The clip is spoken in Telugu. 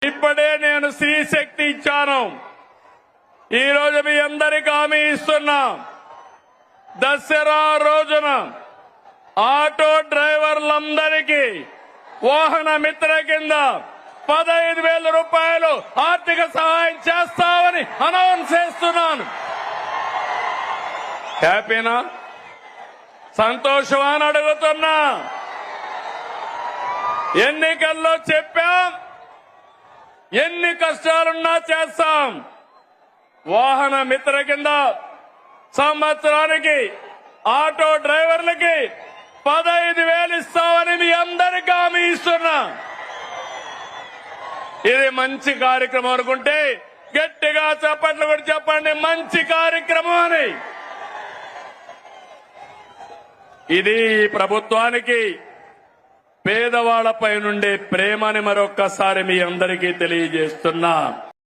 ఇప్పుడే నేను స్త్రీ శక్తి ఇచ్చాను. ఈ రోజు మీ అందరికీ హామీ ఇస్తున్నా, దసరా రోజున ఆటో డ్రైవర్లందరికీ వాహన మిత్ర కింద 15,000 రూపాయలు ఆర్థిక సహాయం చేస్తామని అనౌన్స్ చేస్తున్నాను. హ్యాపీనా? సంతోషమా అని అడుగుతున్నా. ఎన్నికల్లో చెప్పాం, ఎన్ని కష్టాలున్నా చేస్తాం. వాహన మిత్ర కింద సంవత్సరానికి ఆటో డ్రైవర్లకి 15,000 ఇస్తామని మీ అందరికీ హామీ ఇస్తున్నా. ఇది మంచి కార్యక్రమం అనుకుంటే గట్టిగా చప్పట్లు కూడా చెప్పండి, మంచి కార్యక్రమం అని. ఇది ప్రభుత్వానికి పేదవాళ్లపై నుండే ప్రేమని మరొక్కసారి మీ అందరికీ తెలియజేస్తున్నా.